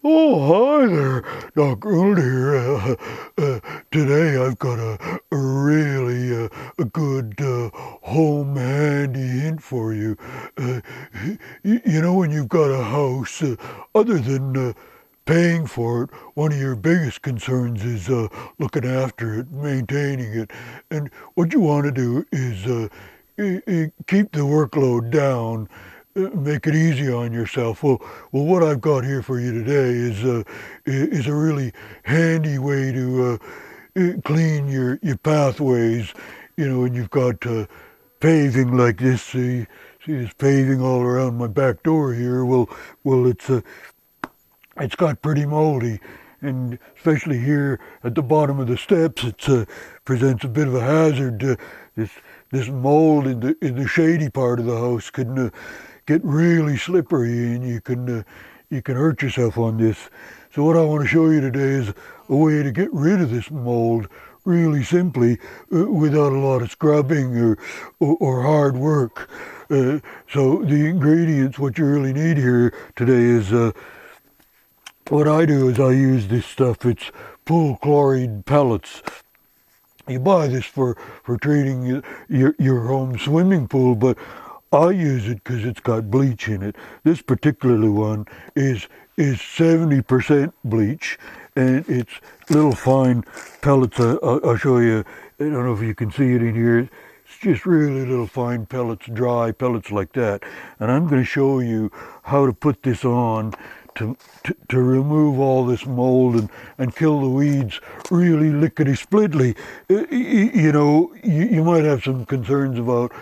Oh, hi there, Doc Ronald here. Today I've got a really a good home handy hint for you. Uh, you know, when you've got a house, other than paying for it, one of your biggest concerns is looking after it, maintaining it. And what you want to do is keep the workload down, make it easy on yourself. Well, what I've got here for you today is a really handy way to clean your pathways. You know, when you've got paving like this. See this paving all around my back door here. Well, it's got pretty moldy, and especially here at the bottom of the steps, it presents a bit of a hazard. This mold in the shady part of the house can get really slippery, and you can hurt yourself on this. So what I want to show you today is a way to get rid of this mold really simply, without a lot of scrubbing or hard work. So the ingredients, what you really need here today is what I do is I use this stuff. It's pool chlorine pellets. You buy this for treating your home swimming pool, but I use it because it's got bleach in it. This particular one is 70% bleach, and it's little fine pellets. I'll show you. I don't know if you can see it in here. It's just really little fine pellets, dry pellets like that. And I'm going to show you how to put this on to remove all this mold and kill the weeds really lickety-splitly. You know, you might have some concerns about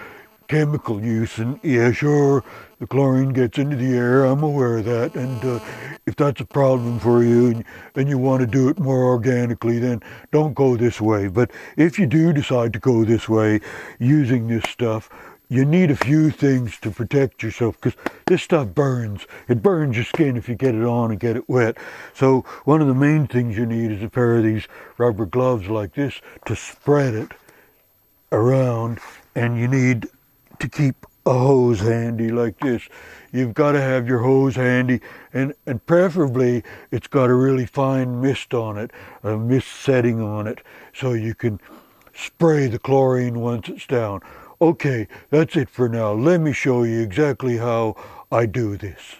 chemical use, and yeah, sure, the chlorine gets into the air. I'm aware of that, and if that's a problem for you and you want to do it more organically, then don't go this way. But if you do decide to go this way using this stuff, you need a few things to protect yourself, because this stuff burns. It burns your skin if you get it on and get it wet. So one of the main things you need is a pair of these rubber gloves like this to spread it around, and you need to keep a hose handy like this. You've got to have your hose handy, and preferably it's got a really fine mist on it, a mist setting on it, so you can spray the chlorine once it's down. Okay, that's it for now. Let me show you exactly how I do this.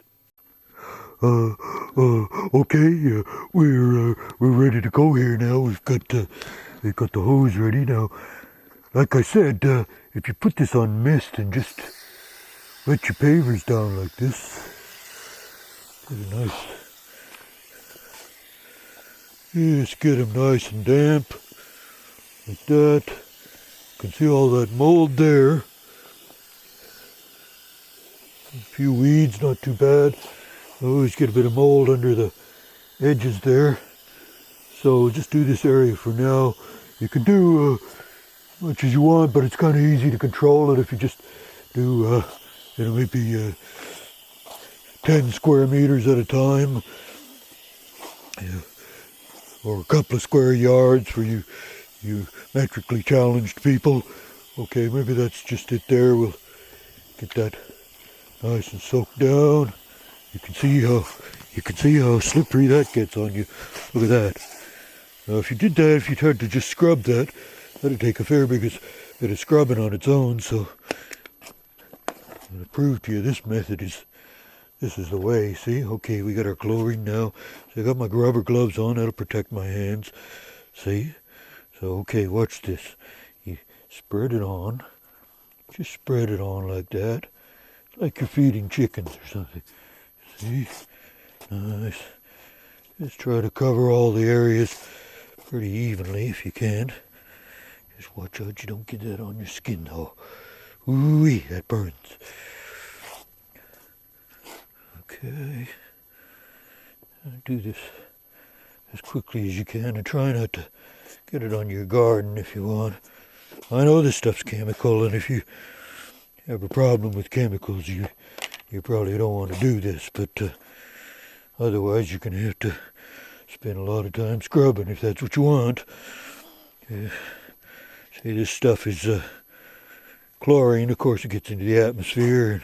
Okay, we're ready to go here now. We've got the hose ready now. Like I said, if you put this on mist and just wet your pavers down like this, get a nice, just get them nice and damp, like that. You can see all that mold there. A few weeds, not too bad. I always get a bit of mold under the edges there. So just do this area for now. You can do much as you want, but it's kind of easy to control it if you just do, you know, maybe 10 square meters at a time, yeah. Or a couple of square yards for you metrically challenged people. Okay, maybe that's just it there. We'll get that nice and soaked down. You can see how slippery that gets on you. Look at that. Now, if you did that, if you tried to just scrub that, that'd take a fair bit of scrubbing on its own. So I'm going to prove to you this method is the way. See? Okay, we got our chlorine now. So I got my rubber gloves on. That'll protect my hands. See? So okay, watch this. You spread it on. Just spread it on like that. It's like you're feeding chickens or something. See? Nice. Just try to cover all the areas pretty evenly if you can. Just watch out you don't get that on your skin though. Ooh-wee, that burns. Okay. Do this as quickly as you can, and try not to get it on your garden if you want. I know this stuff's chemical, and if you have a problem with chemicals, you probably don't want to do this, but otherwise you're going to have to spend a lot of time scrubbing if that's what you want. See, this stuff is chlorine. Of course, it gets into the atmosphere and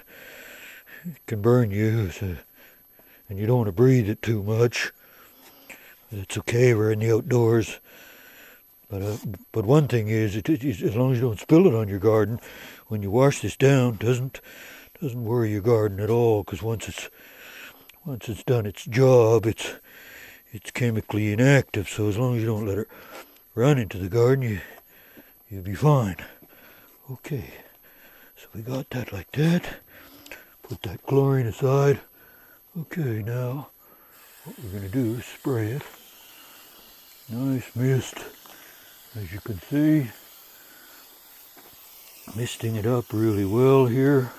it can burn you. and you don't want to breathe it too much. It's okay, we're in the outdoors. But one thing is, as long as you don't spill it on your garden, when you wash this down, doesn't worry your garden at all. Because once it's done its job, it's chemically inactive. So as long as you don't let it run into the garden, you'll be fine. Okay, so we got that like that. Put that chlorine aside. Okay, now what we're going to do is spray it. Nice mist. As you can see, misting it up really well here.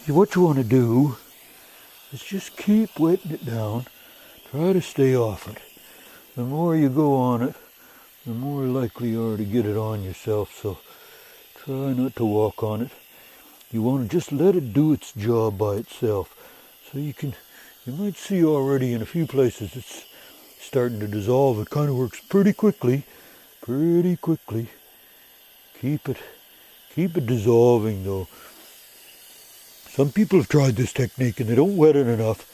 See, what you want to do is just keep wetting it down. Try to stay off it. The more you go on it, the more likely you are to get it on yourself. So try not to walk on it. You want to just let it do its job by itself. So you might see already in a few places it's starting to dissolve. It kind of works pretty quickly. Keep it dissolving though. Some people have tried this technique and they don't wet it enough.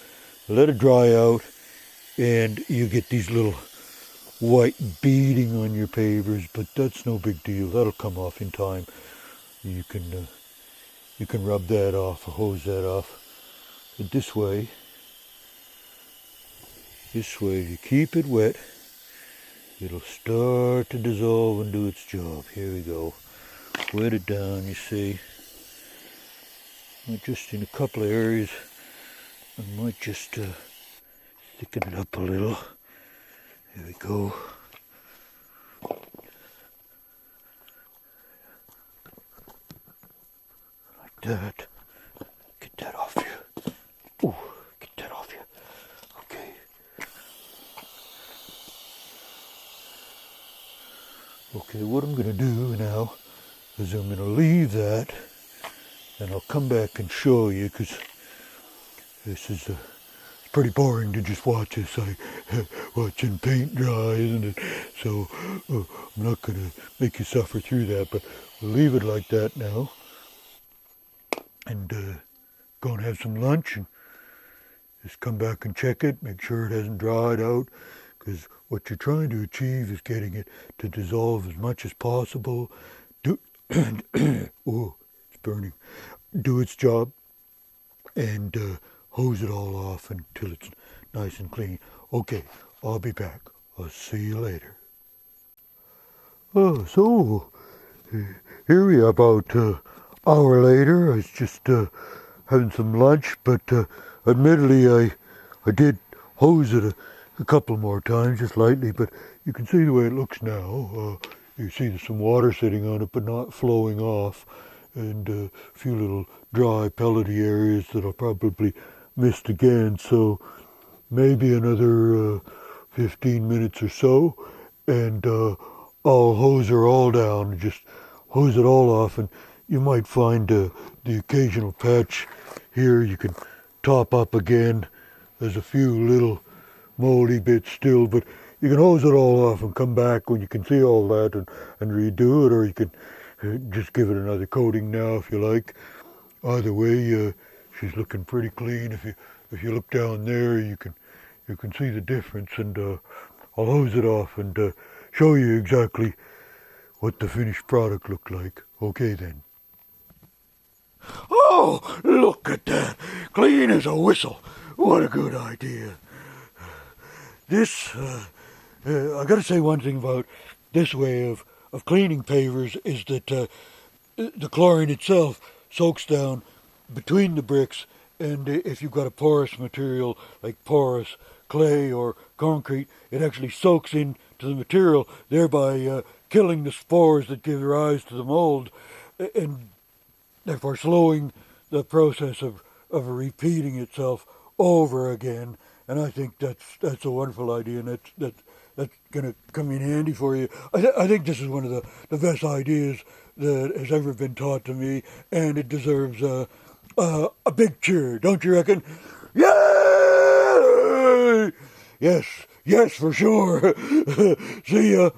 Let it dry out and you get these little white beading on your pavers, but that's no big deal. That'll come off in time. You can rub that off or hose that off. But this way you keep it wet. It'll start to dissolve and do its job. Here we go. Wet it down, you see. Just in a couple of areas, I might just thicken it up a little. Here we go. Like that. Get that off you. Ooh, get that off you. Okay. Okay, what I'm going to do now is I'm going to leave that, and I'll come back and show you, because this is it's pretty boring to just watch this, like watching paint dry, isn't it? So I'm not going to make you suffer through that, but we'll leave it like that now, and go and have some lunch, and just come back and check it, make sure it hasn't dried out, because what you're trying to achieve is getting it to dissolve as much as possible. Oh, it's burning. Do its job and hose it all off until it's nice and clean. Okay, I'll be back. I'll see you later. Oh, so here we are about an hour later. I was just having some lunch, but admittedly I did hose it a couple more times, just lightly, but you can see the way it looks now. You see there's some water sitting on it, but not flowing off, and a few little dry, pellety areas that I'll probably mist again. So maybe another 15 minutes or so, and I'll hose her all down, just hose it all off, and you might find the occasional patch here you can top up again. There's a few little moldy bits still, but you can hose it all off and come back when you can see all that and redo it, or you can just give it another coating now if you like. Either way, she's looking pretty clean. If you look down there, you can see the difference, and I'll hose it off and show you exactly what the finished product looked like. Okay then. Oh, look at that! Clean as a whistle. What a good idea. This, I gotta say one thing about this way of cleaning pavers is that the chlorine itself soaks down between the bricks, and if you've got a porous material like porous clay or concrete, it actually soaks into the material, thereby killing the spores that give rise to the mold, and therefore slowing the process of repeating itself over again. And I think that's a wonderful idea, and that's going to come in handy for you. I think this is one of the best ideas that has ever been taught to me, and it deserves a big cheer, don't you reckon? Yay! Yes, for sure. See ya.